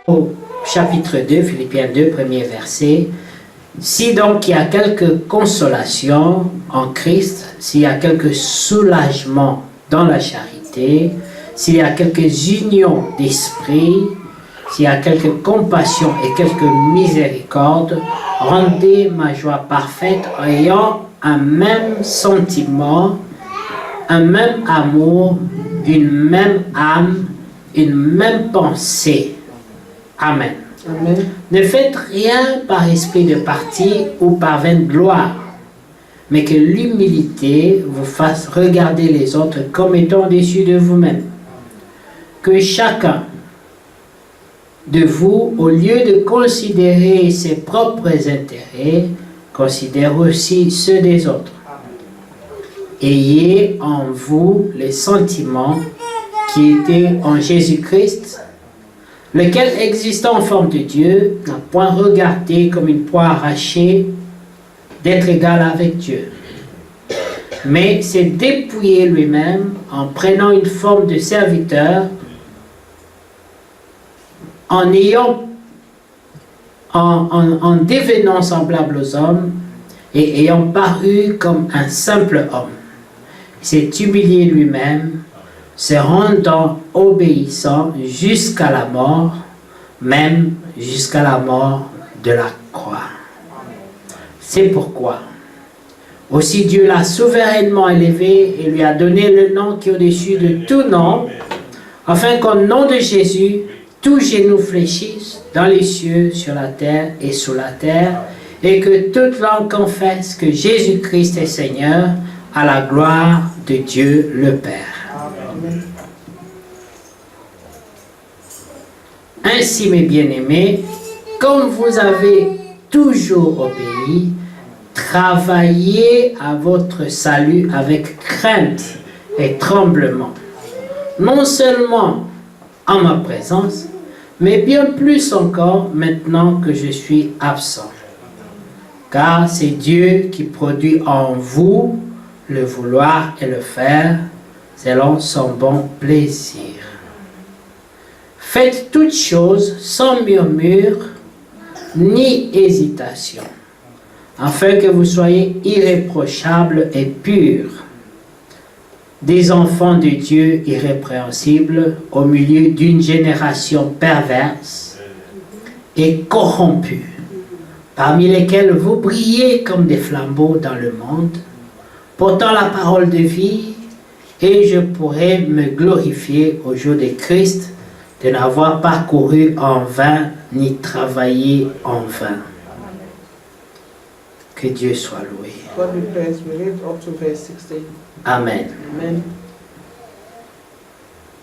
Au chapitre 2, Philippiens 2, premier verset. Si donc il y a quelque consolation en Christ, s'il y a quelque soulagement dans la charité, s'il y a quelques unions d'esprit, s'il y a quelque compassion et quelque miséricorde, rendez ma joie parfaite en ayant un même sentiment, un même amour, une même âme, une même pensée. Amen. Amen. Ne faites rien par esprit de parti ou par vaine gloire, mais que l'humilité vous fasse regarder les autres comme étant au-dessus de vous-même. Que chacun de vous, au lieu de considérer ses propres intérêts, considère aussi ceux des autres. Ayez en vous les sentiments qui étaient en Jésus-Christ, lequel, existant en forme de Dieu, n'a point regardé comme une proie arrachée d'être égal avec Dieu, mais s'est dépouillé lui-même en prenant une forme de serviteur, en devenant semblable aux hommes et ayant paru comme un simple homme. Il s'est humilié lui-même, se rendant obéissant jusqu'à la mort, même jusqu'à la mort de la croix. C'est pourquoi aussi Dieu l'a souverainement élevé et lui a donné le nom qui est au-dessus de tout nom, afin qu'au nom de Jésus, tout genou fléchisse dans les cieux, sur la terre et sous la terre, et que toute langue confesse que Jésus-Christ est Seigneur, à la gloire de Dieu le Père. Amen. Ainsi, mes bien-aimés, comme vous avez toujours obéi, travaillez à votre salut avec crainte et tremblement, non seulement en ma présence, mais bien plus encore maintenant que je suis absent. Car c'est Dieu qui produit en vous le vouloir et le faire selon son bon plaisir. Faites toutes choses sans murmure ni hésitation, afin que vous soyez irréprochables et purs, des enfants de Dieu irrépréhensibles au milieu d'une génération perverse et corrompue, parmi lesquels vous brillez comme des flambeaux dans le monde, portant la parole de vie, et je pourrais me glorifier au jour de Christ de n'avoir pas couru en vain ni travaillé en vain. Que Dieu soit loué. God be praised. We read up to verse 16. Amen. Amen.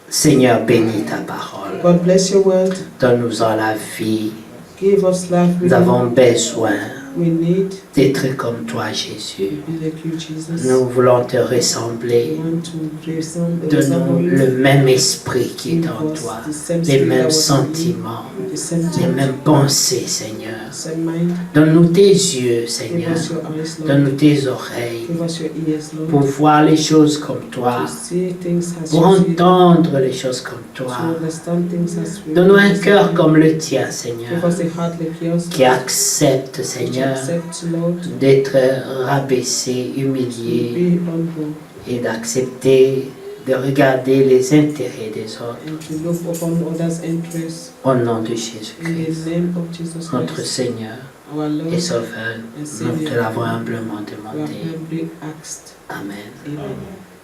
Seigneur, bénis ta parole. God bless your word. Donne-nous-en la vie. Give us life. Nous avons besoin We need d'être comme toi, Jésus. to be like you, Jesus. Nous voulons te We ressembler. want to resemble Donne-nous you. le même esprit qui est Give en us toi, the same les spirit mêmes that was in you, sentiments, the same les thought, mêmes pensées, Seigneur. the same mind. Donne-nous tes yeux, Give Seigneur. us your eyes, Lord. Donne-nous tes oreilles Give us your ears, Lord. pour voir les choses comme toi, To see things as pour you see, entendre les choses comme to toi. understand things as we Donne-nous un understand cœur them. comme le tien, Give Seigneur, us a heart like yours, qui accepte, which Seigneur, accepts, Lord, d'être rabaissé, to humilié be humble et d'accepter de regarder les intérêts des autres. and to look upon others' interests. Au nom de In Jésus-Christ, the name of Jesus notre Christ, Seigneur our Lord, et Sauveur, nous te l'avons humblement we have demandé. humbly asked. Amen. Amen.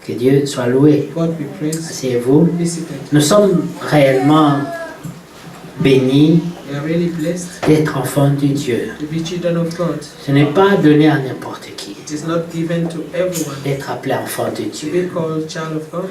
Que Dieu soit loué. God be praised. Asseyez-vous. Be seated. Nous sommes réellement bénis We are really blessed d'être enfants de Dieu. to be children of God. Ce n'est pas donné à n'importe qui It is not given to everyone d'être appelé enfant de to Dieu. be called child of God.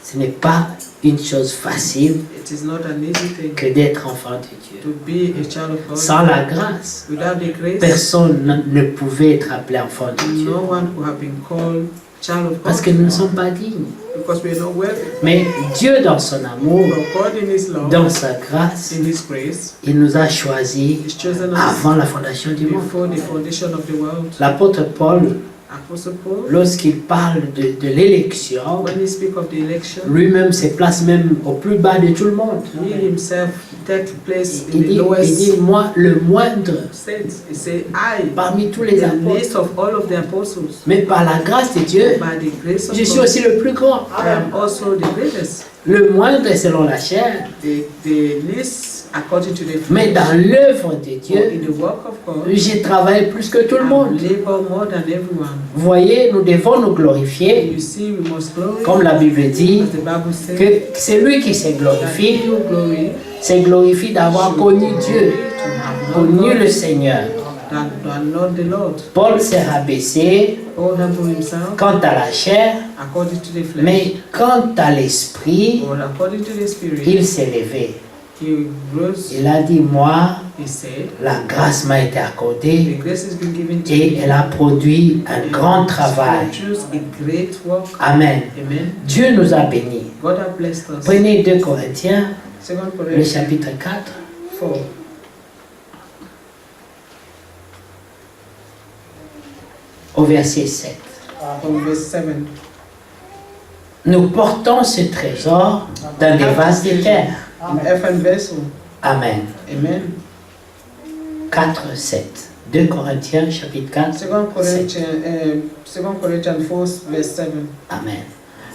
Ce n'est pas une chose facile It is not an easy thing que d'être enfant de Dieu. to be a child of God. Sans la grâce, Without the grace, personne ne pouvait être appelé enfant de Dieu. no one would have been called child of Parce God que nous ne sommes pas dignes. because we are not worthy. Mais Dieu, dans son amour, But God in His love, dans sa grâce, in His grace, il nous a choisis He's chosen us avant la fondation du monde. before the foundation of the world. L'apôtre Paul Apostle Paul, lorsqu'il parle de l'élection, when he speaks of the election, lui-même se place même au plus bas de tout le monde. he himself take place in Il the dit, lowest moi, le moindre state. He said, I, parmi tous les the apôtres, least of all of the apostles, mais par la grâce de Dieu, by the grace of je suis God, aussi le plus grand. I am also the greatest. Le moindre selon la chair, The least according to the mais flesh. dans l'œuvre de For Dieu, in the work of God, j'ai travaillé plus que tout le I monde. labor more than everyone. Vous voyez, nous devons nous glorifier, You see, we must glory, comme la Bible dit, as the Bible says, que c'est lui qui se that glorifie, he who glory se glorifie d'avoir connu Dieu, to have connu le Seigneur. than not the Lord. Paul s'est rabaissé Paul humbled himself quant à la chair, according to the flesh, mais quant à l'esprit, but according to the spirit, il s'est levé. he rose. Il a dit, moi, He said, la grâce m'a été the accordée grace has been given to et me. elle a produit un grand travail. Choose a great work. Amen. Amen. Dieu nous a bénis. God has blessed us. Prenez 2 Corinthiens, 2 le Corinthians chapitre 4, 4, au verset 7. from verse 7. Nous portons ce trésor dans des vases de terre. In earthen vessel. Amen. Amen. 4, 7. 2 Corinthiens, chapitre 4, 2 Corinthians 4, verse 7. Amen.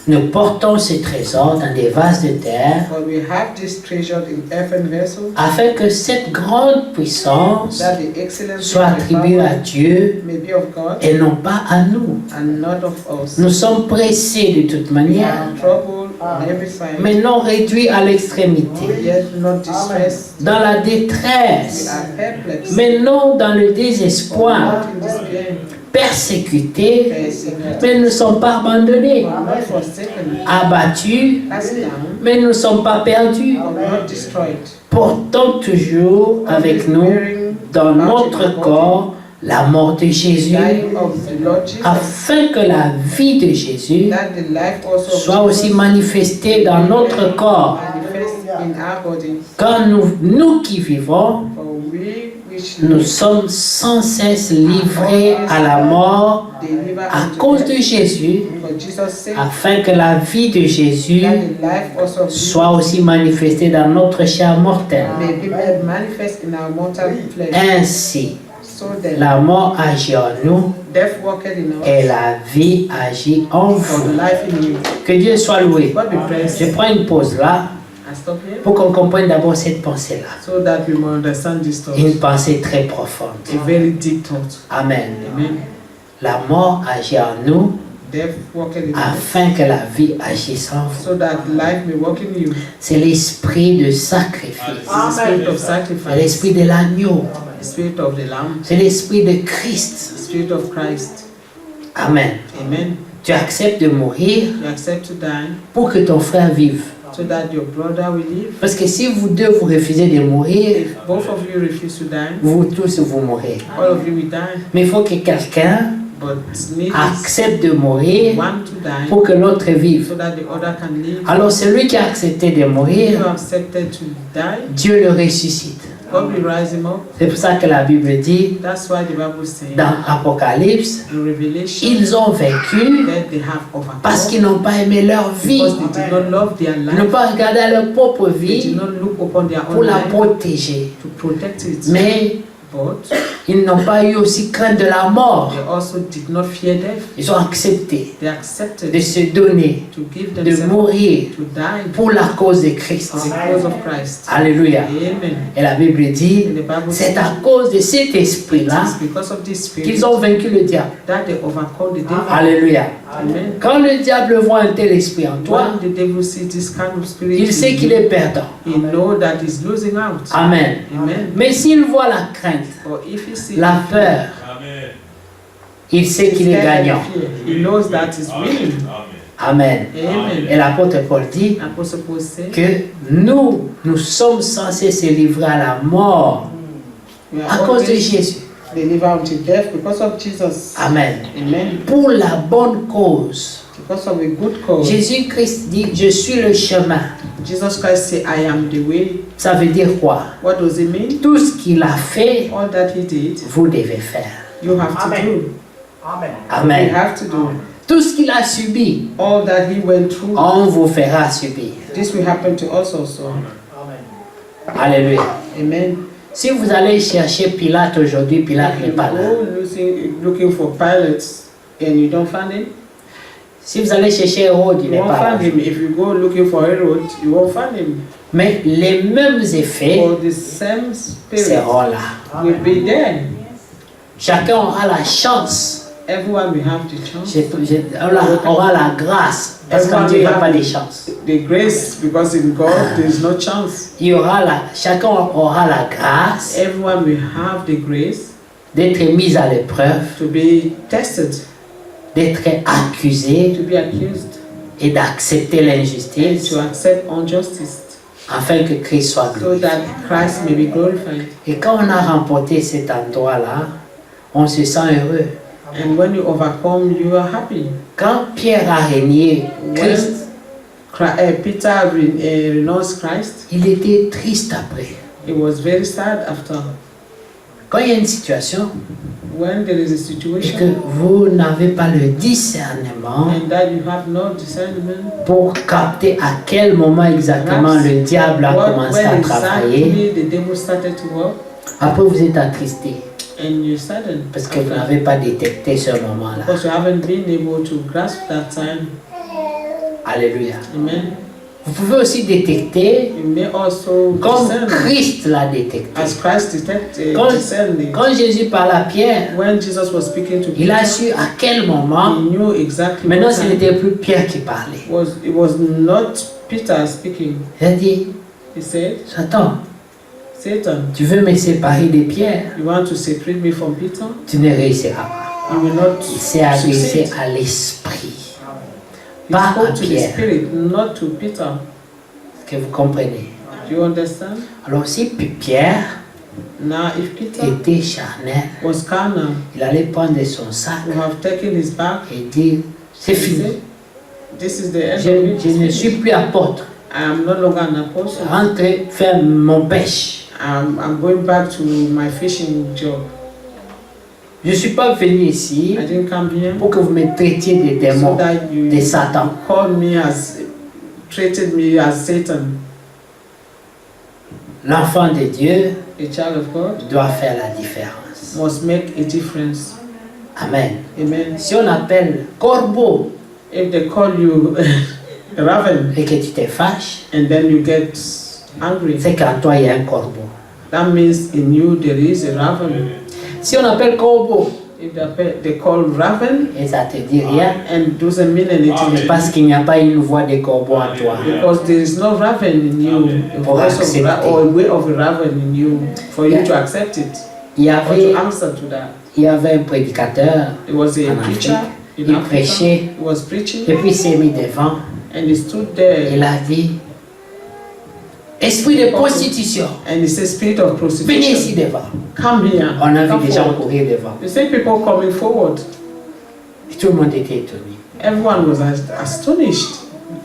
Nous portons ce trésor dans des vases de terre For we have this treasure in earthen vessel, afin que cette grande puissance that the excellence soit of the attribuée à power Dieu may be of God et non pas à nous. and not of us. Nous sommes pressés de toute We manière, are troubled on every side, mais non réduits à l'extrémité, yet not distressed. dans la We détresse, are perplexed, mais non dans le désespoir, not in despair, persécutés, persecuted, mais nous ne sommes pas abandonnés, not forsaken, abattus, cast down, mais nous ne sommes pas perdus, but not destroyed. portant toujours avec nous Bearing dans notre corps la mort de Jésus, dying of the Lord Jesus, afin que la vie de Jésus that the life also of soit aussi Jesus manifestée dans notre corps. manifest in our body. Car nous qui vivons, For we which nous sommes sans cesse livrés à la mort deliver à unto cause de death, Jésus, for Jesus' sake, afin que la vie de Jésus that the life also of Jesus soit aussi manifestée dans notre chair mortelle. may be made manifest in our mortal flesh. Ainsi, So that la mort agit en nous death worketh in us, et la vie agit en for the vous. life in you. Que Dieu soit loué. God be praised. Je prends une pause là I stop here pour qu'on comprenne d'abord cette pensée-là. so that we may understand this thought. Une pensée très profonde. A very deep thought. Amen. Amen. La mort agit en nous Death worketh in us, afin que la vie agisse en vous. so that life may work in you. C'est l'esprit de sacrifice. It's the spirit of C'est sacrifice, l'esprit de l'agneau. the spirit of the Lamb, C'est l'esprit de Christ. the spirit of Christ. Amen. Amen. Tu acceptes de mourir You accept to die pour que ton frère vive. so that your brother will live. Parce que si vous deux vous refusez de mourir, If both of you refuse to die, vous tous vous mourrez. all of you will die. Mais il faut que quelqu'un But need accepte de mourir one to die pour que l'autre vive. so that the other can live. Alors celui qui a accepté de If you mourir, accepted to die, Dieu le ressuscite. God will rise him up. C'est pour ça que la Bible dit That's why the Bible says dans Apocalypse, in Revelation ils ont vaincu that they have overcome parce qu'ils n'ont pas aimé leur vie. because they did not love their Ils n'ont life. pas regardé à leur propre They did vie not look upon their pour own la life protéger. to protect it. Mais But ils n'ont pas eu aussi crainte de la mort. they also did not fear death. Ils ont accepté They accepted de se donner, to give de themselves mourir to die pour la cause de Christ. for the cause of Christ. Alléluia. Amen. Et la Bible dit, And the Bible c'est says à cause de cet esprit-là it's because of this spirit qu'ils ont vaincu le diable. that they overcome the devil. Alléluia. Amen. Quand le diable voit un tel esprit en toi, When the devil sees this kind of spirit, il sait qu'il est perdant. he know that he's losing out. Amen. Amen. Mais s'il voit la crainte, Or if he sees la peur, il sait qu'il est gagnant. he knows that he's winning. Amen. Amen. Et l'apôtre Paul dit Apostle Paul said, que nous sommes censés se livrer à la mort we à are cause de always Jésus. delivered unto death because of Jesus. Amen. Amen. Pour la bonne cause. Because of a good cause. Jésus-Christ dit, je suis le chemin. Jesus Christ said, I am the way. Ça veut dire quoi? What does it mean? Tout ce qu'il a fait, All that he did, vous devez faire. you have to do. Amen. We Amen. have to do. Tout ce qu'il a subi, All that he went through, on vous fera subir. this will happen to us also. Amen. Alléluia. Amen. Si vous allez chercher Pilate aujourd'hui, Pilate If n'est you pas là. go looking for pilots and you don't find him, Si vous allez chercher Hérode, il you n'est won't pas là. find him. If you go looking for Herod, you won't find him. Mais les mêmes effets For the same spirit seront là. will be there. Chacun aura la chance. Everyone will have the chance. On aura la grâce. Parce qu'en Dieu, il n'y a pas de chance. The grace, because in God there is no chance. Chacun aura la grâce Everyone will have the grace d'être mis à l'épreuve, to be tested, d'être accusé to be accused, et d'accepter l'injustice to accept injustice, afin que Christ soit so glorifié. that Christ may be glorified. Et quand on a remporté cet endroit-là, on se sent heureux. And when you overcome, you are happy. Quand Pierre a régné Christ, Peter renounced Christ, il était triste après. he was very sad after. Quand il y a une situation When there is a et que situation vous n'avez pas le discernement and that you have no discernment, pour capter à quel moment exactement le diable a commencé à when travailler, exactly the devil started to work, après vous êtes attristé and you're saddened parce que vous after, n'avez pas détecté ce moment-là. because you haven't been able to grasp that time. Alléluia. Amen. Vous pouvez aussi détecter You may also comme discern Christ l'a détecté. as Christ detected Quand, discerning. quand Jésus parlait à Pierre, When Jesus was speaking to il a Peter, su à quel moment. he knew exactly Maintenant, what ce time. n'était plus Pierre qui parlait. It was not Peter speaking. Il a dit, He said, Satan, Satan, tu veux me séparer de Pierre, you want to separate me from Peter? tu ne réussiras pas. You will not Il s'est adressé succeed. à l'esprit, He pas à spoke to the Pierre. spirit, not to Peter. Est-ce que vous comprenez? Do you understand? Alors si Pierre Now, if Peter était charnel, was carnal, il allait prendre son sac would have taken his back et dire, c'est and fini. said, this is the end Je, of it. je ne suis plus apôtre. I am no longer an apostle. Rentrez faire mon pêche. I'm going back to my fishing job. Je ne suis pas venu ici I didn't come here pour que vous me traitiez des so démons, that you de Satan. treated me as Satan. L'enfant de Dieu A child of God doit faire la différence. must make a difference. Amen. Amen. Si on appelle corbeau If they call you raven et que tu te fâches, and then you get angry, c'est qu'en toi il y a un corbeau. that means in you there is a raven. Si on appelle corbeau If they call raven et ça te dit rien, and doesn't mean c'est anything parce qu'il n'y a pas une voix de corbeau en toi. because there is no raven in you, a Pour voice of accepter. or a way of a raven in you for you to accept it Il y or avait, to answer to that. il y avait un prédicateur There was a en preacher Afrique. in Il Africa. prêchait He was preaching et puis il s'est mis devant. and he stood there Il a dit, esprit de prostitution, and he said, "Spirit of venez ici prostitution, devant. come here." On a Come vu des gens forward. courir devant. You see people coming forward. Et tout le monde était étonné. Everyone was astonished.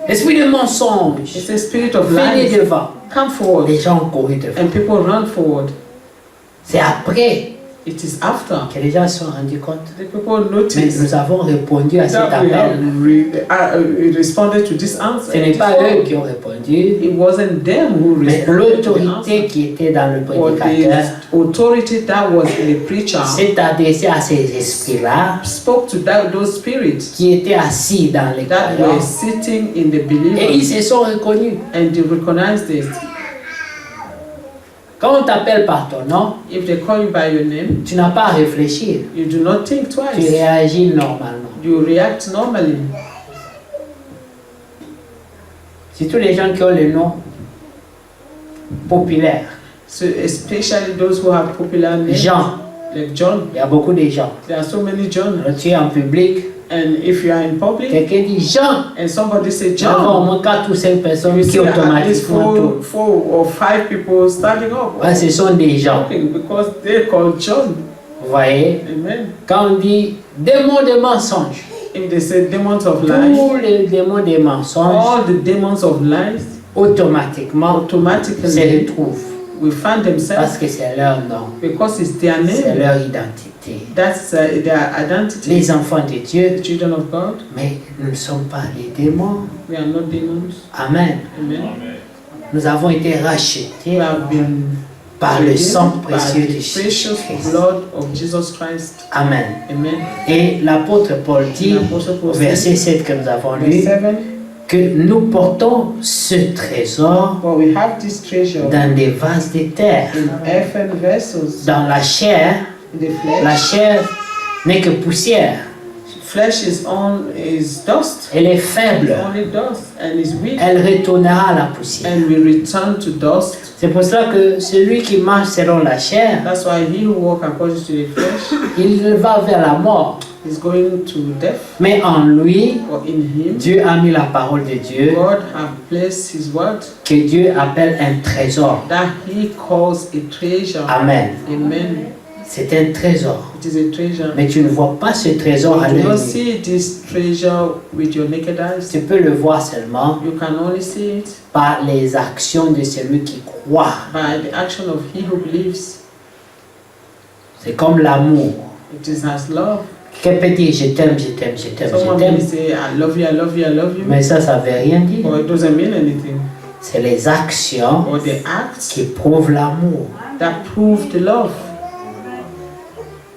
Esprit de mensonge, He said, "Spirit of venez lies, devant. come forward." Les gens ont couru devant. And people ran forward. C'est après It is after que les gens se sont rendus compte. the people Mais noticed nous avons répondu à cet that we have appel. responded to this answer. Ce n'est pas eux qui ont répondu, It wasn't them who mais responded to the l'autorité answer. qui était dans le Or prédicateur the authority that was in the preacher s'est adressée à ces esprits-là spoke to those spirits qui étaient assis dans les that croyants were sitting in the et ils believers, se sont reconnus. and they recognized it. Quand on t'appelle par ton nom, If they call you by your name, tu n'as pas à réfléchir, you do not think tu twice. réagis normalement. You react normally. C'est tous les gens qui ont le nom populaire. So especially those who have popular names, Jean, like John. il y a beaucoup de gens. There are so many John. Alors tu es en public, And if you are in public quelqu'un dit Jean, and somebody say il y a au John, moins 4 ou 5 personnes you qui see at least automatiquement tournent. four or five people standing up, Ouais, ce sont des gens. talking because they call John. Vous voyez, Amen. quand on dit démons de mensonges, If they say demons of lies, tous les démons de mensonges all the demons of lies automatiquement se automatically retrouvent will find themselves parce que c'est leur nom, because it's their c'est name, leur identité. identité. That's their identity. Les enfants de Dieu, The children of God, mais nous ne sommes pas les démons. we are not demons. Amen. Amen. Nous avons été rachetés We have been par le sang by précieux de the Jésus precious Christ. blood of Jesus Christ. Amen. Amen. Et l'apôtre Paul dit, L'apôtre Paul au verset 7 que nous avons Verse lu, 7, que nous portons ce trésor but we have this treasure dans des vases de terre. in earthen vessels. Dans la chair, In the flesh, la chair n'est que poussière. flesh is dust. Elle est faible. Only dust and is weak. Elle retournera à la poussière. And we return to dust. C'est pour cela que celui qui marche selon la chair, That's why he who walks according to the flesh il va vers la mort. is going to death. Mais en lui, Or in him, Dieu a mis la parole de Dieu, God have placed his word que Dieu appelle un trésor. that he calls a treasure. Amen. Amen. C'est un trésor. It is a treasure. Mais tu ne vois pas ce trésor à You do l'œil not nu. see this treasure with your naked eyes. Tu peux le voir seulement You can only see it par les actions de celui qui croit. by the action of he who believes. C'est comme l'amour. It is as love. Quelqu'un peut dire je t'aime, je t'aime, je t'aime, je Someone t'aime. may say, I love you, I love you, I love you. Mais ça ne veut rien dire. But it doesn't mean anything. C'est les actions Or the acts qui prouvent l'amour. that prove the love.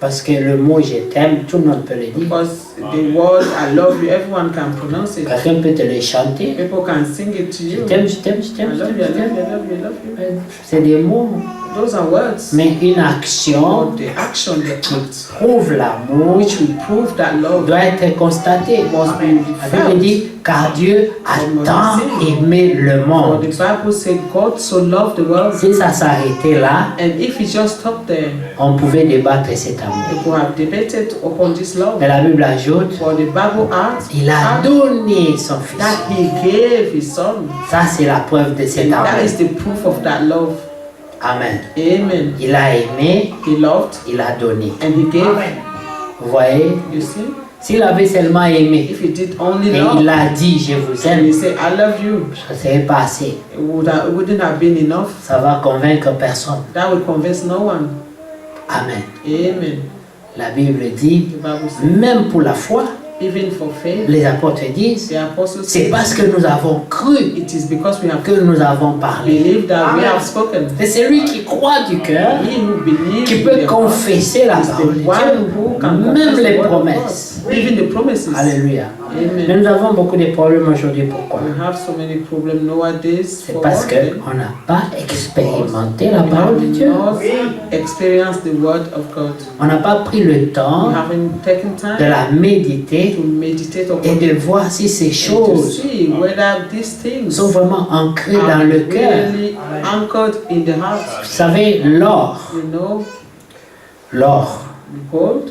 Parce que le mot je t'aime, tout le monde peut le dire. Because the word I love you, everyone can pronounce it. Quelqu'un peut te le chanter. People can sing it to Je you. t'aime, je t'aime, je I t'aime, je love t'aime, you, I je love t'aime. you, I love you, I love you. C'est des mots. Those are words. Mais une action But the action, the act, prouve l'amour which will prove that love doit être constatée. must be La Bible felt. dit car Dieu a tant aimé le For monde. the Bible said God so loved the world. Si ça s'arrêtait là, And if he just stopped there, on pouvait débattre cet amour. we could have debated upon this love. Mais la Bible ajoute, For the Bible adds il a donné son fils. that he gave his son. Ça, c'est la preuve de cet And that amour. is the proof of that love. Amen. Amen. Il a aimé, He loved il a donné. and he gave. Vous voyez, You see? s'il avait seulement aimé If he did only et love il a dit je vous and he aime, said, I love you, ça ne serait pas assez. it wouldn't have been enough. Ça va convaincre personne. That would convince no one. Amen. Amen. La Bible dit, The Bible says, même pour la foi, even for faith, les apôtres disent, the apostles c'est say, parce que nous avons cru it is because we have que nous avons parlé. believed that we have spoken. C'est celui qui croit du cœur He who believes qui with peut the heart confesser la is parole de the one who Dieu, can même confess les the word of promesses. God, even the promises. Alléluia. Mais Amen. nous avons beaucoup de problèmes aujourd'hui. Pourquoi? We have so many problems nowadays. C'est For parce one thing, qu'on n'a pas expérimenté la we parole de have Dieu. not experienced the word of God. On n'a pas pris le We temps haven't taken de time la méditer to meditate upon et it de voir si ces and to choses see whether these things sont vraiment ancrées are dans le cœur. really anchored in the heart. Vous savez, l'or, You know, l'or, gold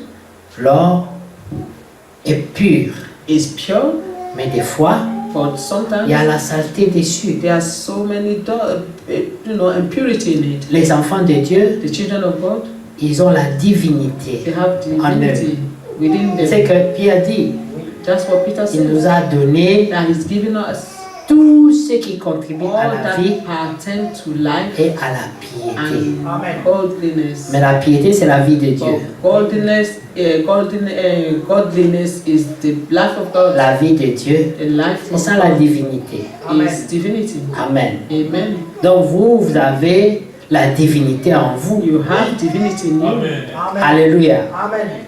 est pur. is pure, Mais des fois, but il sometimes y a la saleté dessus. there are so many impurity in it. Les enfants de Dieu, The children of God, ils ont la they divinité. have divinity within C'est them. que Pierre dit, That's what Peter il said. nous a donné That He's given us tout ce qui contribue à all la that vie pertain to life et à la piété. and godliness. Mais la piété, c'est la vie de Dieu. But godliness is the life of God. La vie de Dieu, The life c'est of ça la God divinité. is divinity. Amen. Amen. Donc vous avez la divinité en vous. You have divinity in you. Alléluia.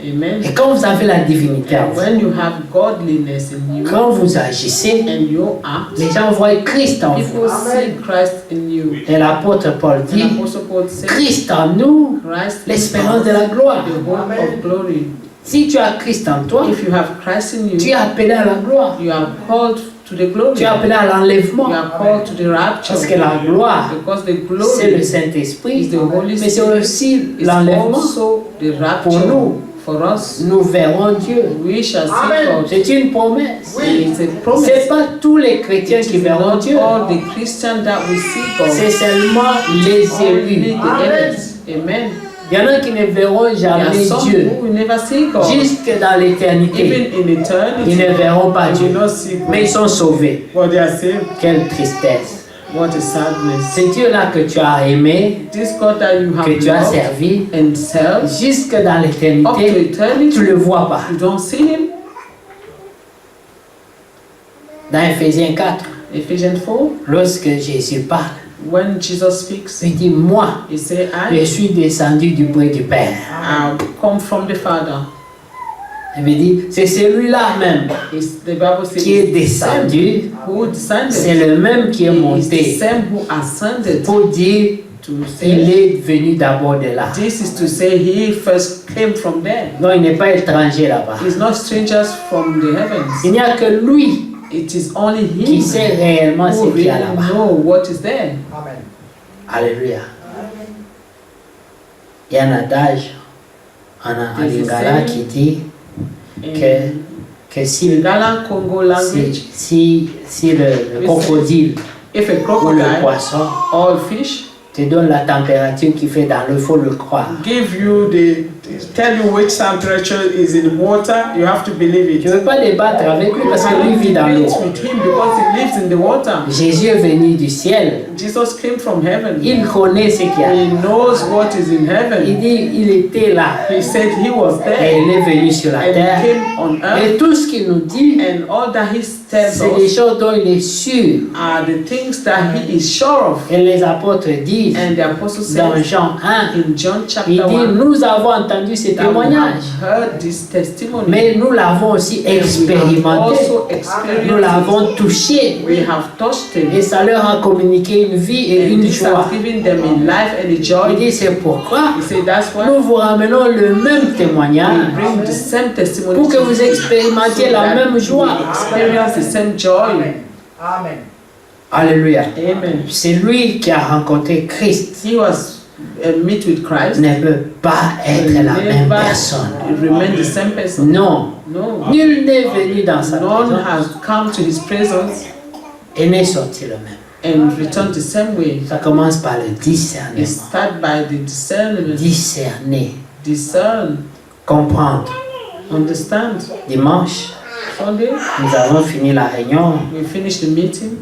Amen. Et quand vous avez la divinité en vous, When you have godliness in you quand vous agissez, and you act, les gens voient Christ en vous. people see Christ in you. Et l'apôtre Paul dit, And Apostle Paul said, Christ en nous, Christ is l'espérance de la gloire. the hope of glory. Si tu as Christ en toi, If you have Christ in tu es you, appelé à la gloire. you are called to the glory. Tu es appelé à l'enlèvement. You are called to the rapture. Parce que la gloire, Because the c'est le glory Saint-Esprit, is the Holy mais c'est Spirit. aussi is l'enlèvement. also the Pour rapture nous. for us. Nous verrons Dieu. We shall see God. C'est une promesse. It's a promise. Ce n'est pas tous les chrétiens It qui is verront not Dieu. all the Christians that will see God. C'est seulement les Only élus. the elect. Amen. Il y en a qui ne verront There are jamais some Dieu. who will never see God. Jusque dans l'éternité. Even in eternity, Ils ne verront pas they Dieu. will not see God. Mais ils sont sauvés. But they are saved. Quelle tristesse. What a sadness. Ce Dieu-là que tu as aimé, This God that you have que tu as loved servi, and served, jusque dans up to l'éternité, eternity, tu ne le vois pas. you don't see him. Dans Ephésiens 4, Ephesians 4, lorsque Jésus parle, when Jesus speaks, il dit, moi, he say, je I suis descendu du bois du Père. come from the Father. Il veut dire, c'est celui-là même The Bible says, qui est it's the same descendu, who descended. c'est le même qui est It's the monté same who ascended. pour dire To il say, est venu d'abord de là. this is to say he first came from there. Non, il n'est pas étranger là-bas. He's not strangers from the heavens. Il n'y a que lui It is only qui him sait réellement ce who qu'il y a really là-bas. know what is there. Amen. Alléluia. Il y a un adage en lingala qui dit que si, In Galan Congo language, si le crocodile if a ou le crocodile poisson or fish te donne la température qu'il fait dans l'eau, il faut le croire. give you tell you which temperature is in water, you have to believe Tu it. ne veux pas débattre avec lui parce que lui vit dans l'eau. Debate with him because he lives in the water. Jésus est venu du ciel. Jesus came from heaven. Il connaît ce qu'il y a. He knows what is in Il heaven. dit il était là He said he was et there il est venu sur la and he terre. came on earth, Et tout ce qu'il nous dit, and all that he tells c'est des us choses dont il est sûr. are the things that he is sure of. Et les apôtres disent And the apostle dans says Jean 1, in John chapter il dit 1 nous avons entendu ces that we témoignages, have heard this testimony. mais nous l'avons aussi And we have expérimenté. also Nous experienced l'avons touché. it. We have touched Et it. ça leur a communiqué une vie et And une this joie. has given them a life and a Il joy. dit c'est pourquoi He said that's why nous vous ramenons le même we témoignage bring the same testimony pour que to vous you, expérimentiez so la that même you joie. experience the same joy. Amen. Alléluia. Amen. C'est lui qui a rencontré Christ. He was meet with Christ. Ne peut pas être la même Never personne. remain the same person. Non. No. Nul n'est venu dans sa None présence has come to his presence et n'est sorti le même. and returned the same way. Ça commence par le It discernement. start by the discernment. Discerner, Discern, comprendre. understand. Dimanche, Sunday, nous avons fini la réunion. we finished the meeting.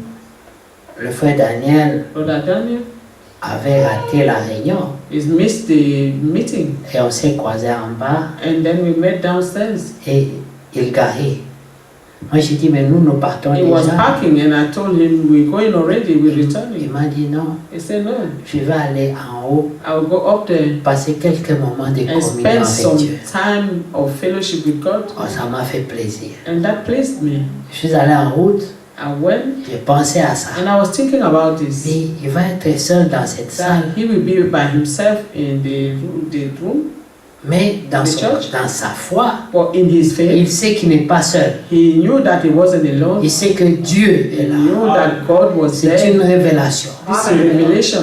Le frère Daniel Brother Daniel avait raté la réunion is missed the meeting, et on s'est croisés en bas and then we met downstairs. et il garait. Moi j'ai dit mais nous partons He was déjà. parking, and I told him we're going already. We're Il returning. m'a dit non, He said no. je vais aller en haut, I will go up there passer quelques moments de and communion spend avec some Dieu. time of fellowship with God, Oh, ça m'a fait plaisir. and that pleased me. Je suis allé en route, I went j'ai pensé à ça. and I was thinking about this. Il va être seul dans cette salle, That he will be by himself in the room, mais dans The church? sa foi, but in his faith, il sait qu'il n'est pas seul. he knew that he wasn't alone. Il sait que Dieu He est là. knew that God was C'est there. une révélation. This is a revelation.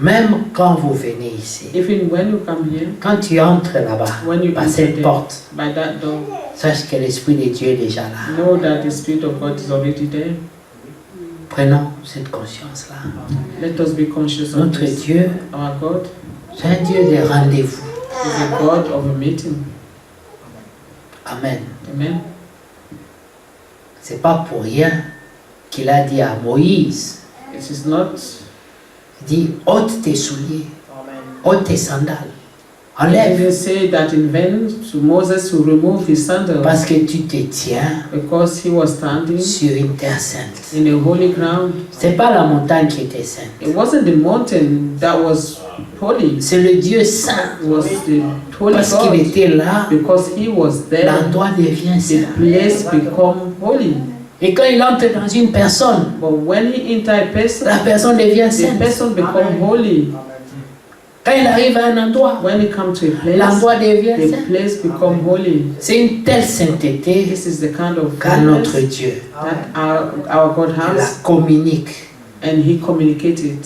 Même quand vous venez ici, Even when you come here, quand tu entres là-bas, when you par enter cette there, porte, by that door, sache que l'Esprit de Dieu est déjà là. know that the Spirit of God is already there. Prenons cette conscience-là. Let us be conscious of Notre this. Dieu, Our God c'est un Dieu de rendez-vous. is a God of a meeting. Amen. Amen. C'est pas pour rien qu'il a dit à Moïse, It is not, il dit, ôte tes souliers, Amen. ôte tes sandales, he enlève, didn't say that in vain to Moses to remove his sandals parce que tu te tiens because he was standing sur une terre sainte. in a holy ground. C'est pas la montagne qui était sainte, It wasn't the mountain that was holy. c'est le Dieu saint. It was the holy Parce qu'il God. était là, Because he was there, l'endroit devient the saint. place become holy. Et quand il entre dans une personne, But when he enter a person, la personne devient the sainte. person become holy. Quand il arrive à un endroit, When he come to a place, l'endroit devient the saint. place become holy. C'est une telle sainteté This is the kind of qu'a notre holiness Dieu. that our God Il la has, communique. and he communicated.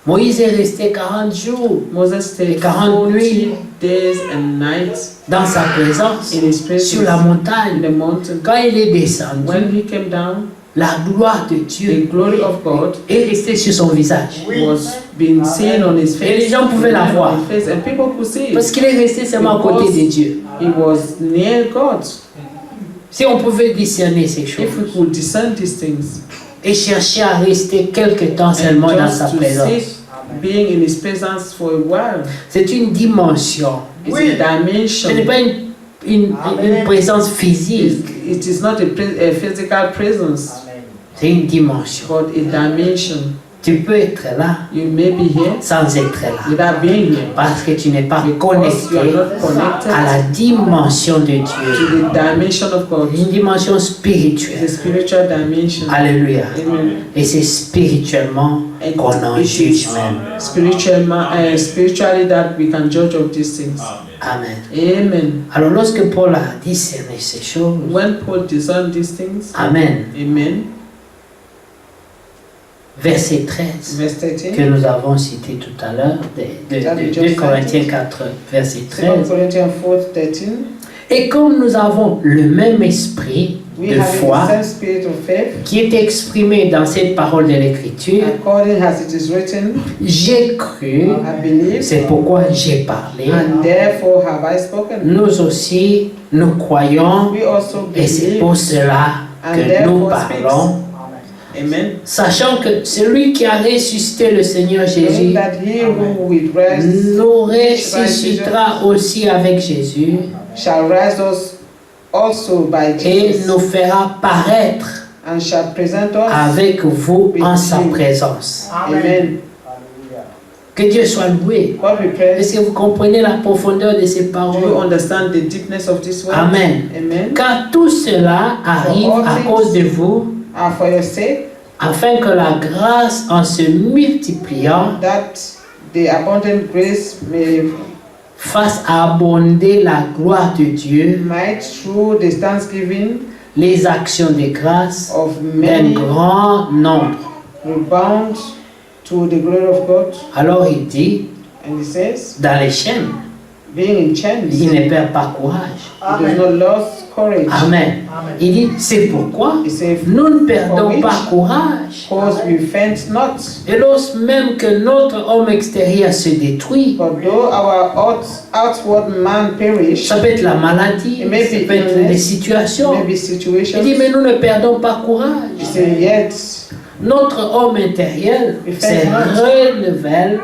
Moïse est resté 40 jours Moses stayed 40 nuits 40 days and nights dans sa présence, in his presence sur la in montagne. the mountain. Quand il est descendu, When he came down, la gloire de the Dieu glory of God est restée sur son visage. was being seen on his Et face. les gens pouvaient la voir. On his face, and people could see Parce it. qu'il est resté seulement à côté de Dieu. He was near God. Si on pouvait discerner ces choses If we could discern these things et chercher à rester quelque temps seulement and dans sa just to présence, sit being in His presence for a while, c'est une dimension. it's Oui. a Ce n'est dimension. pas une présence physique, It is not a physical presence, Amen. c'est une dimension. but a dimension. Tu peux être là You may be here sans être là without being here parce que tu n'es pas because you connecté are not connected à la dimension de Dieu, to the dimension of God. une dimension It's a spirituelle. spiritual dimension. Alléluia. Amen. Et c'est spirituellement And qu'on en it juge is même. spiritually that we can judge of these things. Amen. Amen. Alors lorsque Paul a discerné ces choses, When Paul discerned these things, Amen. Amen. Verset 13 Verse que 13. nous avons cité tout à l'heure, de 2 Corinthiens 4, verset 2 13. Corinthians 4:13. Et comme nous avons le même esprit We de have foi the same spirit of faith, qui est exprimé dans cette parole de l'Écriture, according as it is written. j'ai cru, I believe, c'est pourquoi j'ai parlé. and therefore have I spoken. Nous aussi, nous croyons, We also et c'est believe, pour cela and que nous therefore speaks. parlons, Amen. sachant que celui qui a ressuscité le Seigneur Knowing Jésus that he who will rise nous ressuscitera aussi avec Jésus shall rise us also by et Jesus, nous fera paraître and shall present us. avec vous en sa présence. Amen. Alléluia. Que Dieu soit loué. God we pray. Est-ce que vous comprenez la profondeur de ces Do you paroles? understand the deepness of this word? Amen. Amen. Car tout cela arrive à cause de vous, And for your sake, afin que la grâce en se multipliant that the abundant grace may fasse abonder la gloire de Dieu, might through the thanksgiving les actions de grâce of d'un many grand nombre. rebound to the glory of God. Alors il dit, And he says, dans les chaînes, being in chains, il he ne perd pas courage. does Amen. not lose courage. Amen. Amen. Il dit, c'est pourquoi He says, nous ne perdons pas courage. cause we faint not. Et lorsque même que notre homme extérieur se détruit, But though our outward man perish, ça peut être la maladie, It may ça be peut être illness, des situations. maybe Il situations. dit, mais nous ne perdons pas courage. He said, yet Notre homme intérieur se renouvelle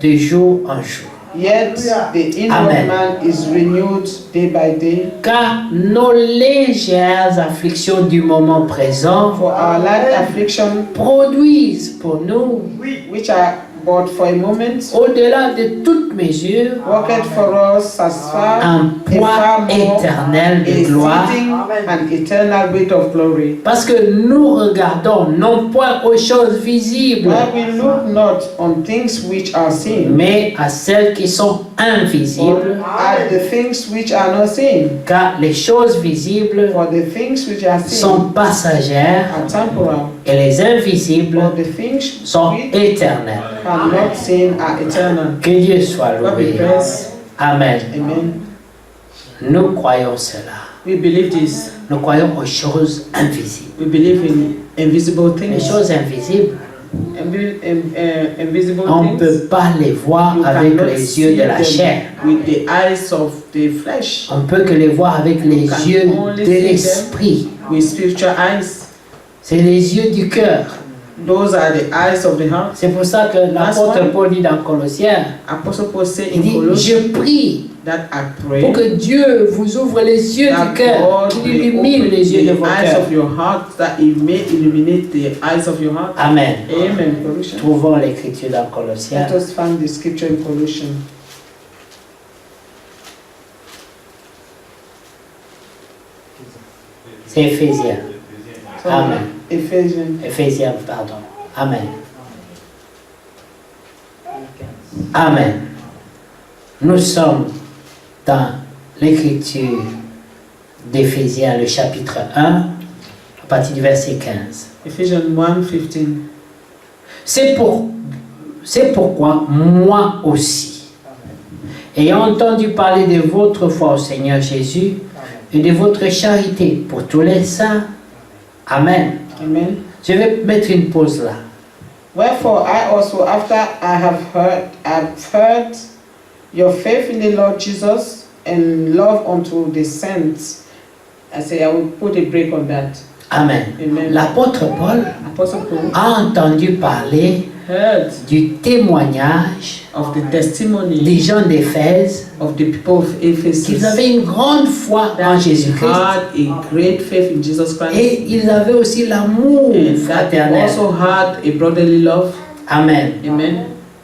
de jour en jour. the inward Amen. man is renewed day by day. Car nos légères afflictions du moment présent For our light affliction, produisent pour nous, which are but for a moment, au-delà de toute mesure, worketh for us as far un poids éternel de gloire. exceeding an eternal weight of glory. Parce que nous regardons non point aux choses visibles, While we look not on things which are seen, mais à celles qui sont but invisibles. at the things which are not seen. Car les choses visibles For the things which are seen sont passagères are temporal, et les invisibles but the things sont which éternelles. are not seen are eternal. Que Dieu soit God be loué. praised. Amen. Amen. Nous croyons cela. We believe this. Nous croyons aux choses invisibles. We believe in invisible Les things. choses invisibles, Invisible on ne things. peut pas les voir You avec cannot les yeux see de la them chair. with the eyes of the flesh, On peut que les voir avec les can yeux only de see them. l'esprit. with spiritual eyes. C'est les yeux du cœur. Those are the eyes of the heart. C'est pour ça que l'apôtre why- Paul dit dans Colossiens, Apostle Paul said il in dit, Colossians je prie that I pray pour que Dieu vous ouvre les yeux that du cœur, God qu'il will illumine open les yeux de the vos eyes cœurs. of your heart, that He may illuminate the eyes of your heart. Amen. Amen. Colossians. Trouvons l'écriture dans Colossiens. Let us find the scripture in Colossians. C'est Éphésiens. Amen. Ephesians. Éphésiens, pardon. Amen. Amen. Nous sommes dans l'écriture d'Éphésiens, le chapitre 1, à partir du verset 15. Ephesians 1:15. C'est pourquoi moi aussi, ayant entendu parler de votre foi au Seigneur Jésus et de votre charité pour tous les saints, Amen. Amen. Je vais mettre une pause là. Wherefore I also, after I have heard your faith in the Lord Jesus and love unto the saints, I say I will put a break on that. Amen. Amen. L'apôtre Paul Apostle Paul a entendu parler heard du témoignage of the testimony des gens d'Éphèse of the people of Ephesus. qu'ils avaient une grande foi en That they Jésus-Christ had a great faith in Jesus Christ. et ils avaient aussi l'amour And that they fraternel. also had a brotherly love. Amen. Amen.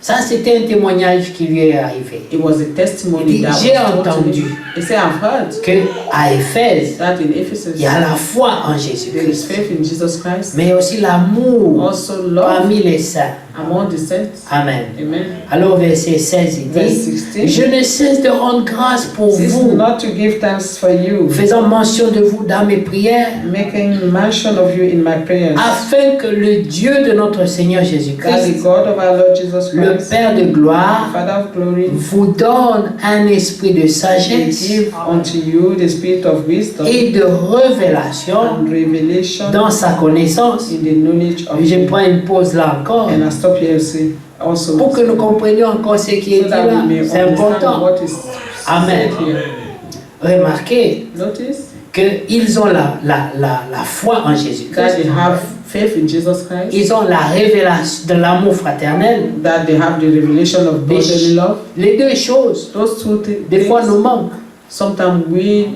Ça, c'était un témoignage qui lui est arrivé. It was a testimony Il dit, that j'ai was told to entendu. me. He said, I've heard Qu'à Éphèse, that in Ephesus il y a la foi en there is Jésus-Christ, faith in Jesus Christ, mais aussi l'amour also love parmi les saints. among the saints. Amen. Amen. Alors, verset 16, il Verse dit, 16. je ne cesse de rendre grâce pour Cease vous, not to give thanks for you, faisant mention de vous dans mes prières, making mention of you in my prayers, afin que le Dieu de notre Seigneur that the Jésus-Christ, God of our Lord Jesus le Christ, Père de the gloire, Father of glory, vous donne un esprit de will sagesse give unto you the spirit of wisdom et de révélation and revelation dans sa connaissance. in the knowledge of Je you. prends une pause là encore And I stop here also pour que nous comprenions encore ce qui est so dit that là. we may C'est understand important. what is Amen. said here. Remarquez Notice qu'ils ont la foi en that Jésus-Christ. they have faith in Jesus Christ, Ils ont la révélation de l'amour fraternel. that they have the revelation of brotherly love. Les deux choses, Those two des fois, nous things, manquent. sometimes we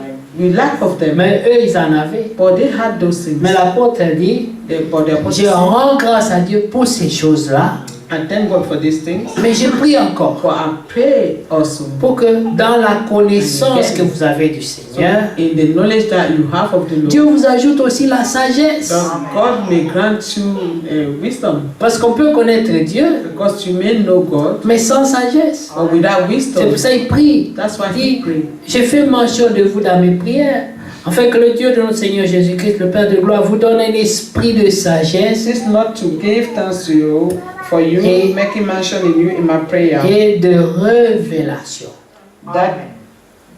lack of them, Mais eux, ils en avaient. but they had those things. Mais l'apôtre dit, But the apostle je rends grâce à Dieu pour ces choses-là, I thank God for these things, mais je prie encore but I pray also pour que dans la connaissance que vous avez du so Seigneur, in the knowledge that you have of the Lord, Dieu vous ajoute aussi la sagesse. that God may grant you wisdom, Parce qu'on peut connaître Dieu, because you may know God, mais sans sagesse. but without C'est wisdom. pour ça qu'il prie. That's why Il he dit, prayed. j'ai fait mention de vous dans mes prières, afin que le Dieu de notre Seigneur Jésus-Christ, le Père de gloire, vous donne un esprit de sagesse This is not to give thanks to you for you Et- making mention in you in my prayer, et de révélation. that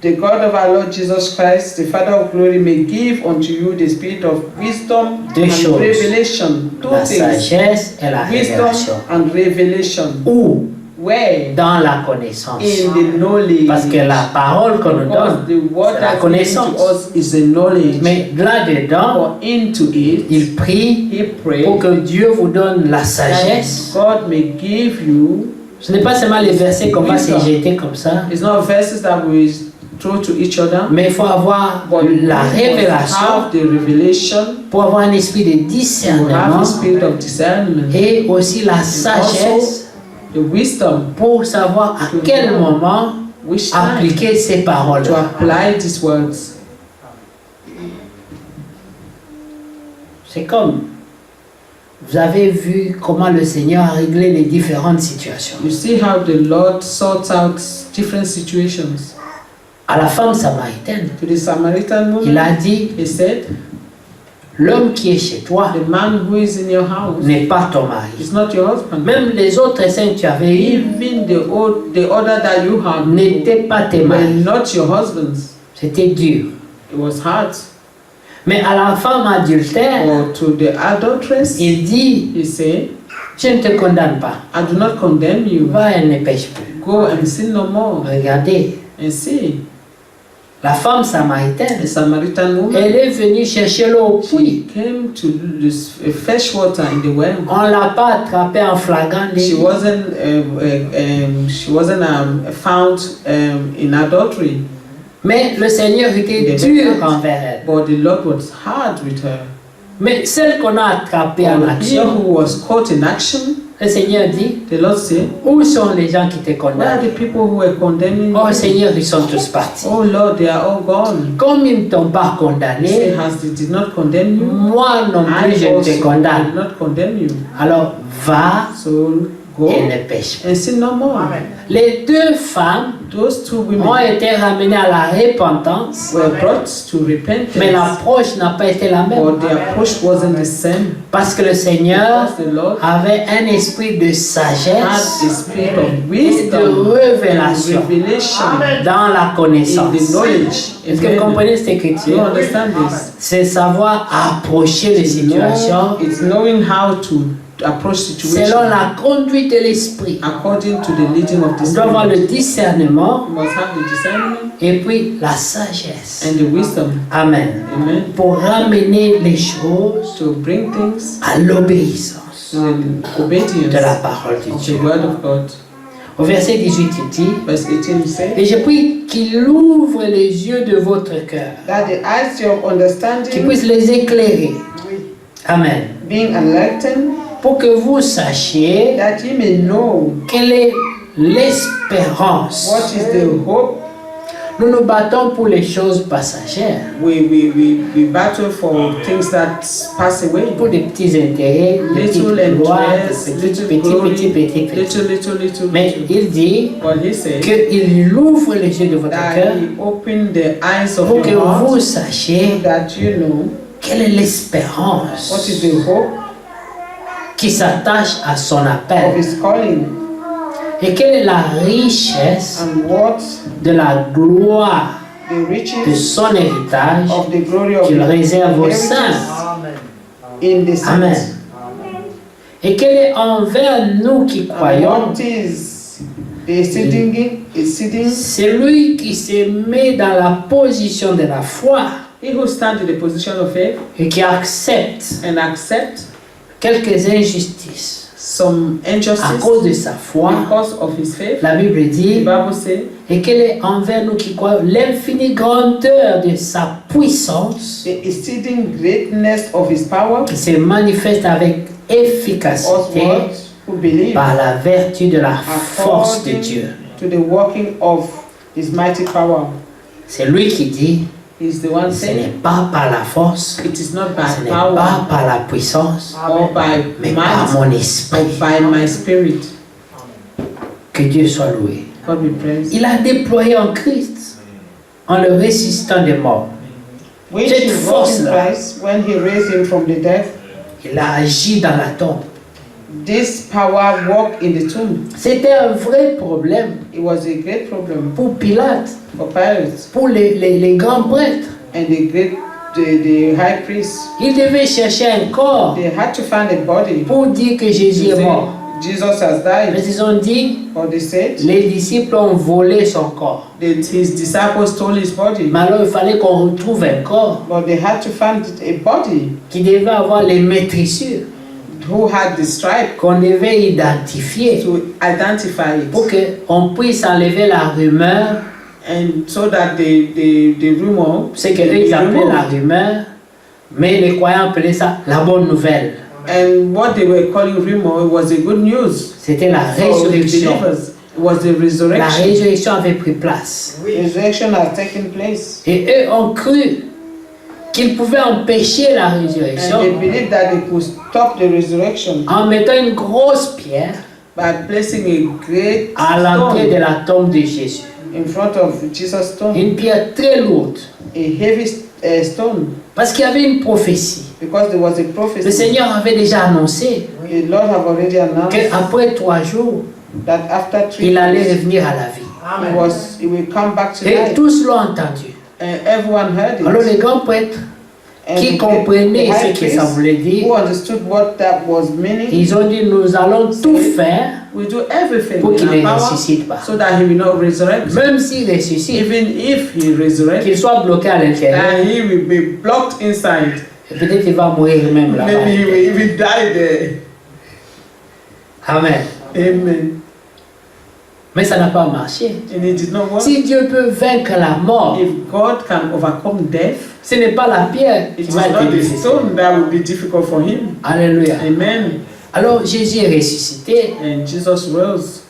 the God of our Lord Jesus Christ, the Father of glory, may give unto you the spirit of wisdom Deux and choses. revelation. Two La things, sagesse et la wisdom révélation. and revelation. Ou Where? dans la connaissance. In the knowledge. Parce que la parole qu'on nous Because donne, the word c'est la that's given connaissance. to us is the knowledge. Mais là-dedans, For into it, il prie he prayed pour que Dieu vous donne la that sagesse. God may give you. Ce n'est pas seulement les versets qu'on va s'éjeter comme ça, It's not verses that we throw to each other, mais il faut avoir but la we must révélation have the revelation, pour avoir un esprit de to have discernement the spirit of discernment, et aussi la sagesse the wisdom pour savoir à quel moment which time appliquer ces paroles. to apply these words. C'est comme, vous avez vu comment le Seigneur a réglé les différentes situations. You see how the Lord sorts out different situations. À la femme samaritaine, To the Samaritan il woman, a dit, he said, l'homme qui est chez toi the man who is in your house n'est pas ton mari. is not your husband. Même les autres saints que tu avais eus Even the other that you had n'étaient pas tes were maris. not your husbands. C'était dur. It was hard. Mais à la femme adultère, Or to the adulteress, il dit, he said, je ne te condamne pas. I do not condemn you. Va, elle ne pêche plus. Go and sin no more. Regardez, And see, la femme the samaritaine, Samaritan woman, elle est venue chercher l'eau au she puits. came to this fresh water in the well. On ne l'a pas attrapée en flagrant She délit. wasn't found in adultery, Mais le Seigneur était dur envers elle. but the Lord was hard with her. Mais celle qu'on a attrapée en Or he action, who was caught in action, le Seigneur dit, the Lord said, où sont les gens qui te where are condamnent? the people who were condemning Oh you? Seigneur, ils sont tous partis. Oh Lord, they are all gone. Comme ils ne t'ont pas He condamné, said, has they did not condemn you? moi non plus I je ne also te condamne. did not condemn you. Alors va So go et ne pêche pas. and sin no more. Amen. Les deux femmes Those two ont women été ramenées à la repentance, were brought to repentance, mais l'approche n'a pas été la même. but their approach wasn't the same. Parce que le Seigneur Because the Lord avait un esprit de had sagesse the spirit of et de wisdom and révélation revelation dans la in connaissance. the knowledge. Est-ce que vous Amen. comprenez cette Do you écriture? understand this? C'est savoir approcher les situations It's knowing how to approach situation selon la conduite de l'esprit. according to the leading of the On doit avoir le Spirit. discernement You must have the discernment et puis la sagesse. and the wisdom. Amen. Amen. Pour ramener les choses To bring things à l'obéissance to the obedience de la parole de of Dieu. the word of God. Au verset 18, il dit, Verse 18 says et je prie qu'il ouvre les yeux de votre cœur, that the eyes of qu'il understanding puisse les éclairer. Amen. being enlightened, Pour que vous sachiez that ye may know quelle est l'espérance. what is the hope. Nous nous battons pour les choses passagères, We battle for things that pass away. pour des petits intérêts, des petites Little gloires, interest, des petits, little glory, petits. little. Mais il dit But he said qu'il ouvre les yeux de votre that cœur he opened the eyes of pour que your vous heart, sachiez that you know quelle est l'espérance what is the hope qui s'attache à son of appel his calling et quelle est la richesse and what de la gloire the de riches son héritage of the glory of qu'il his réserve aux inheritance saints. Amen. in the Amen. saints. Et quelle est envers nous qui And croyons, what is the sitting? c'est lui qui se met dans la position de la foi He who stands in the position of faith et qui accepte and accept quelques injustices some à injustice cause de sa foi. because of his faith. La Bible The dit, Bible says et quelle est envers nous qui croyons l'infinie grandeur de sa puissance the exceeding greatness of his power. qui se manifeste avec Us efficacité what who believe par la vertu de la force de Dieu. to the working of his mighty power. C'est lui qui dit, He's the one ce saying n'est pas par la force, it is not ce by n'est power pas par la puissance, or by mais par might, mon esprit. but by my spirit. Que Dieu soit loué. God be praised. Il a déployé en Christ, en le ressuscitant des morts. Which Cette he wrought in force-là. Christ when he raised him from the dead. Il a agi dans la tombe. This power worked in the tomb. C'était un vrai problème It was a great problem pour Pilate, for Pilate pour les grands prêtres. and the high priest. Ils devaient chercher un corps They had to find a body. pour dire que Jésus To est say mort. Jesus has Mais died. ils ont dit, Or they said les disciples ont volé son corps. that his disciples stole his body. Mais alors il fallait qu'on retrouve un corps But they had to find a body qui devait avoir les maîtrissures, who had the stripe qu'on devait identifier to identify pour it. qu'on puisse enlever la rumeur. And so that the rumor C'est que can eux be ils appelaient la removed. rumeur, mais les croyants appelaient ça la bonne nouvelle. And what they were calling rumor was a good news. C'était la For the résurrection. believers. It was the La resurrection. résurrection avait pris place. Resurrection has taken place. Et eux ont cru qu'ils pouvaient empêcher la And résurrection they believed that they could stop the resurrection en mettant une grosse pierre by placing a great à l'entrée de stone la tombe de Jésus. in front of Jesus' stone. Une pierre très lourde. A heavy stone. Parce qu'il y avait une prophétie. Because there was a Le prophecy. Seigneur avait déjà annoncé The Lord have already announced qu'après 3 jours, that after 3 il allait days, revenir à la vie. Amen. he will come back to Et life. tous l'ont entendu. And everyone heard it. Alors les grands prêtres And qui the comprenaient high ce que priest ça voulait dire, who understood what that was meaning, ils ont dit nous allons tout faire we do everything pour qu'il in ne our power ressuscite pas. so that he will not resurrect. Même s'il ressuscite, Even if he resurrects, qu'il soit bloqué à l'intérieur. and he will be blocked inside. Et peut-être qu'il va mourir même là-bas. Maybe he will even die there. Amen. Amen. Mais ça n'a pas marché. And it did not work. Si Dieu peut vaincre la mort, If God can overcome death, ce n'est pas la pierre it qui is va être not the difficile. stone that will be difficult for him. Alléluia. Amen. Alors Jésus est ressuscité And Jesus rose,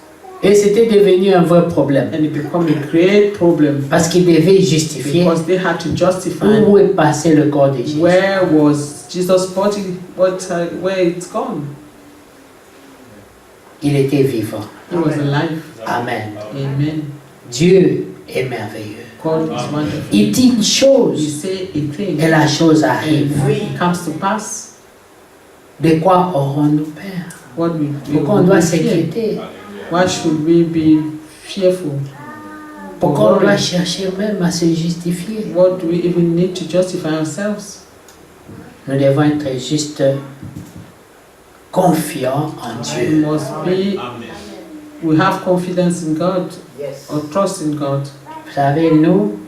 et c'était devenu un vrai problème. and it became a great problem Parce qu'il devait justifier because they had to justify où est passé le corps de Jésus. where was Jesus' body, where it's gone. Il était vivant. He was alive. Amen. Amen. Dieu est merveilleux. God is wonderful. Il dit une He chose say a thing, et la chose arrive. and it comes to pass. De quoi aurons-nous peur? What we Pourquoi on doit s'inquiéter? Why should we be fearful? Pourquoi on doit chercher même à se justifier? What do we even need to justify ourselves? Nous devons être juste confiants en We Dieu. must be, we have confidence in God Yes. or trust in God. Vous savez, nous,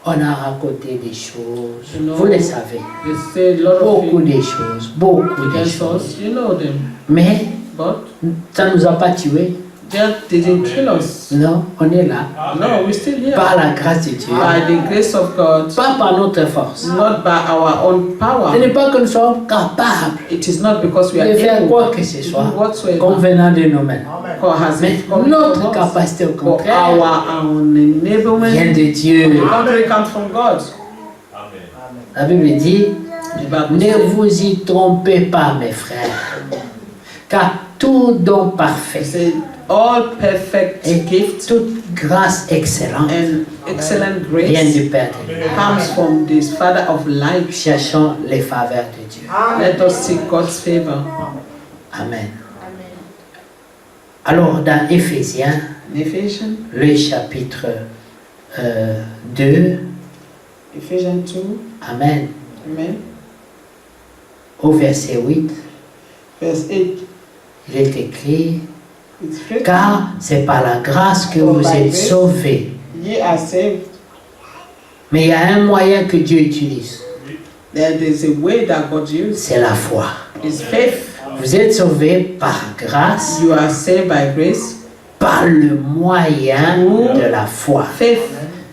on a raconté des choses. You know, Vous le savez. They say a lot of Beaucoup things de choses. Beaucoup de against choses. us. You know them. Mais But ça ne nous a pas tués. they didn't kill us. Non, on est là. No, we're still here. Par la grâce de Dieu. By the grace of God, Pas par notre force. not by our own Ce power. n'est pas que nous sommes capables It is not because we are de faire able quoi que ce to do soit whatsoever convenant de nous-mêmes. Amen. God has Mais come notre from us. capacité au For contraire our own vient enablement, de Dieu. the country comes from God. Amen. La Bible dit, The Bible ne says, vous y trompez pas mes frères, car tout don parfait say, all perfect et gift toute grâce excellente and excellent vient grace du Père de Dieu. comes from this Father of light. Cherchons les faveurs de Dieu. Let us seek God's favor. Amen. Alors dans Éphésiens, In Ephesians, le chapitre 2, Ephesians 2, Amen, amen, au verset 8, verse 8, il est écrit, it's written, car c'est par la grâce que vous êtes sauvés. ye are saved. Mais il y a un moyen que Dieu utilise, There is a way that God uses. c'est la foi. It's faith. Vous êtes sauvés par grâce, You are saved by grace. par le moyen de la foi. Faith.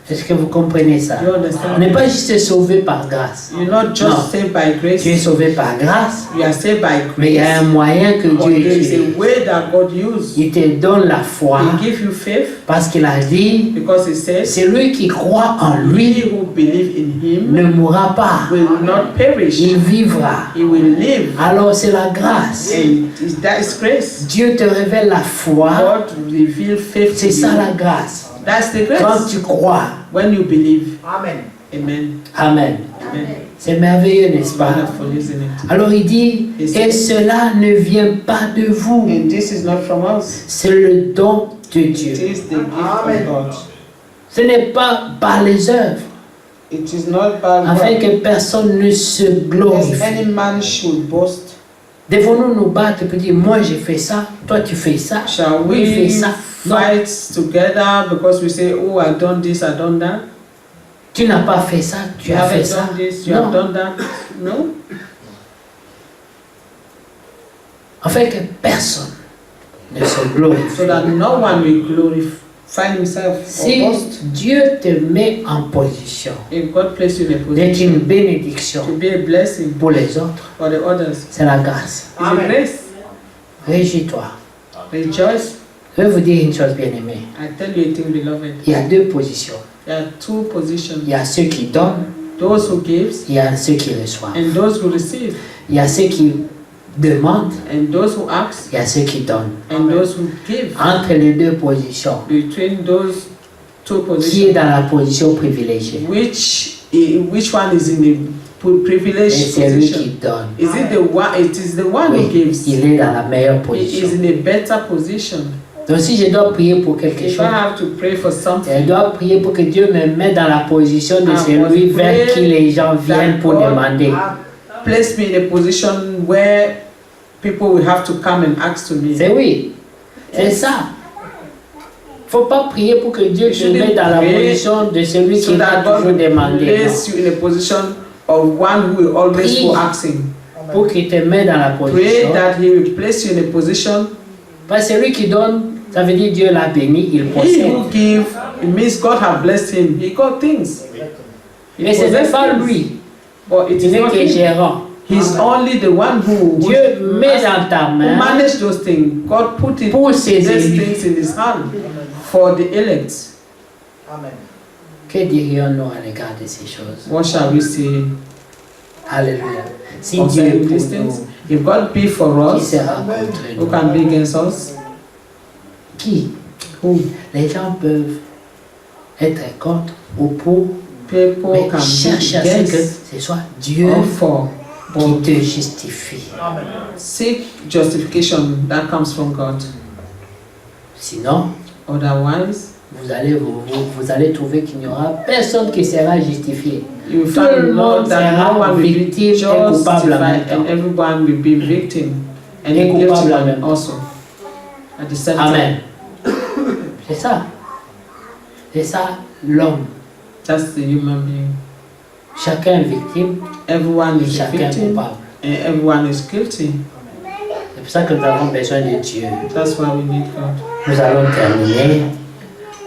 Est-ce que vous comprenez ça? You On understand? n'est pas juste sauvé par grâce. You're not just No. saved by grace. Tu es sauvé par grâce, You are saved by mais il y a un grace. moyen que But Dieu there is utilise. a way that God uses. Il te donne la foi He gives you faith parce qu'il a dit, because He says, celui qui croit en he lui who believes in Him ne mourra pas, will not perish. il vivra. He will live. Alors c'est la grâce. And that is grace. Dieu te révèle la foi, God reveals faith to c'est ça you. la grâce. That's the Quand grace. tu crois, When you believe. Amen. Amen. Amen. Amen. C'est merveilleux, n'est-ce pas? Wonderful, isn't it? Alors il dit, et cela ne vient pas de vous, And this is not from us. c'est le don de It Dieu. is the gift Amen. of God. Ce n'est pas par les œuvres, It is not by afin God. que personne ne se Lest glorifie. any man should boast. Devons-nous nous battre et dire, moi j'ai fait ça, toi tu fais ça, Shall lui il fait we ça. Non, fight together because we say, oh, I've done this, I've done that? tu n'as pas fait ça, tu You as fait haven't ça. done this, you Non. have done that? No? Afin que personne ne se glorifie. So that no one will glorify himself or Si boast. Dieu te met en position If God placed you in a d'être position une bénédiction to be a blessing pour les autres, for the others, c'est la grâce. it's a grace. Réjouis-toi. Rejoice. Je vais vous dire une chose bien aimée. I tell you a thing, beloved. Il y a deux positions. There are two positions. Il y a ceux qui donnent, Those who gives il y a ceux qui reçoivent. and those who receive. Il y a ceux qui demandent, And those who ask il y a ceux qui donnent. and those who give. Entre les deux positions, Between those two qui est positions, dans la position privilégiée? which one is in a Et privileged c'est lui position? qui donne. Is it the one? It is the one who Oui, gives. il est dans la meilleure He position. is in a better position. Donc si je dois prier pour quelque If chose, I have to pray for je something, dois prier pour que Dieu me mette dans la position de I celui must vers pray qui les gens viennent pour that God demander. place me in a position where people will have to come and ask to me. C'est oui, c'est ça. Il ne faut pas prier pour que Dieu te mette dans la position de celui So qui va that God toujours will demander. place you in a position of one who will always Prie. go asking. Non. Pour qu'il te mette dans la Pray position. that He will place you in a position. Parce que celui qui donne, ça veut dire Dieu l'a béni, il He possède. who give, it means God have blessed him. He got things. He Mais ce n'est possesses pas things. lui, But it il is n'est not que him. gérant. He's only the one who Dieu met dans ta who main manage those things. God put it pour ses these élus. things in his hand for the elect. Amen. Que dirions-nous à l'égard de ces choses? What shall we say Alléluia. Si Dieu est concerning pour these things? nous, If God be for qui us, sera contre who nous? can be against us? Qui? Who? Les gens peuvent être contre ou pour, People mais can cherche be à ce que against ce soit Dieu or for. qui But te justifie. Amen. seek justification that comes from God. Sinon, Otherwise, vous allez trouver qu'il n'y aura personne qui sera justifié. you Tout le find monde out that sera no one will be victime et coupable en même justified temps. and everyone will be victim. and et the guilty coupable en one même temps. also at the same Amen. time. C'est ça. C'est ça l'homme. That's the human being. Chacun est victime, Everyone is a chacun est victim coupable. and everyone is guilty. C'est pour ça que nous avons besoin de Dieu. That's why we need God. Nous allons terminer.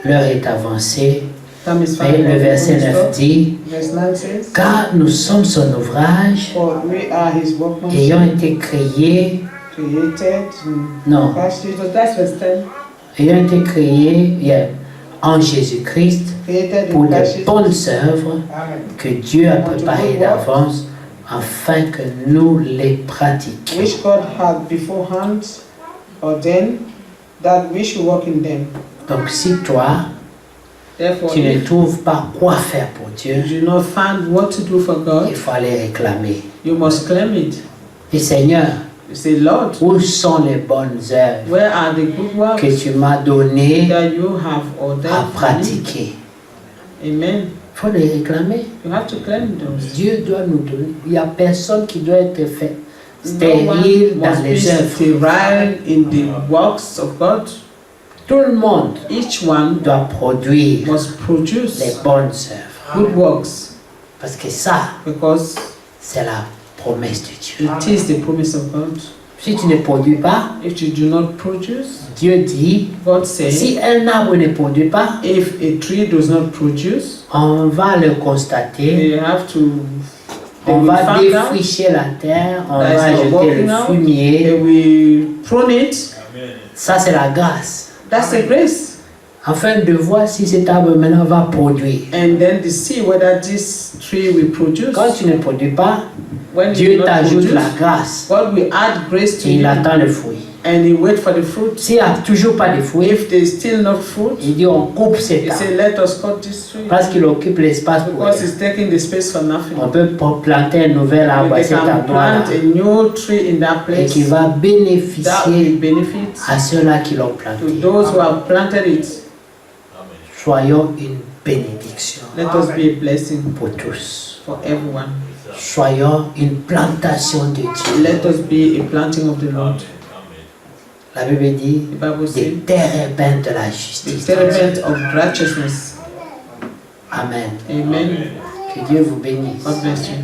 L'heure est avancée. Time is Et le verset 9 dit, Verse 9 says, car nous sommes son ouvrage, for we are his workmanship, ayant été créés, created in non, Christ Jesus. That's verse 10. ayant été créés en Jésus-Christ Created pour in de Christ Jesus. bonnes œuvres Amen. que Dieu a préparées d'avance afin que nous les pratiquions. Which God had beforehand ordained that we should walk in them. Donc si toi, Therefore, tu ne if trouves pas quoi faire pour Dieu, you do not find what to do for God, il faut aller réclamer. you must claim it. Et Seigneur, You say, Lord, où sont les bonnes œuvres where are the good works que tu m'as données that you have à ordained for me? pratiquer? Amen. Il faut les réclamer. You have to claim those. Dieu doit nous donner. Il n'y a personne qui doit être fait No stérile one dans must be les œuvres. sterile in the works of God. Tout le monde Each one doit produire must produce les bonnes œuvres. good works Parce que ça, because c'est la promesse de Dieu. it is the promise of God. Si tu ne produis pas, If you do not produce, Dieu dit, God says, si un arbre ne produit pas, if a tree does not produce, on va le constater, they have to, they on will va find out, défricher la terre, on that va it's not jeter working le out. fumier. they will prune it. Amen. Ça, c'est la grâce. That's the grace. Afin de voir si cet arbre maintenant va produire. And then to see whether this tree will produce. Quand tu ne produis pas, When you Dieu do not t'ajoute produce, la grâce God will add grace to et il you attend le fruit. and he wait for the fruit. S'il n'y a toujours pas de fruit, If there is still no fruit, il dit on coupe cet he arbre say, let us cut this tree. parce qu'il occupe l'espace pour Because rien. it's taking the space for nothing. On peut planter un nouvel arbre à They cet can endroit-là plant a new tree in that et place qui va that bénéficier will benefit à ceux-là qui l'ont to planté. those who have planted it. Amen. Soyons une bénédiction Let us be a blessing pour tous. for everyone. Soyons une plantation de Dieu. Let us be a planting of the Lord. Amen. La Bible dit The Bible des says, térébintes de la the justice. tenement of righteousness. Amen. Amen. Que Dieu vous bénisse. God bless you.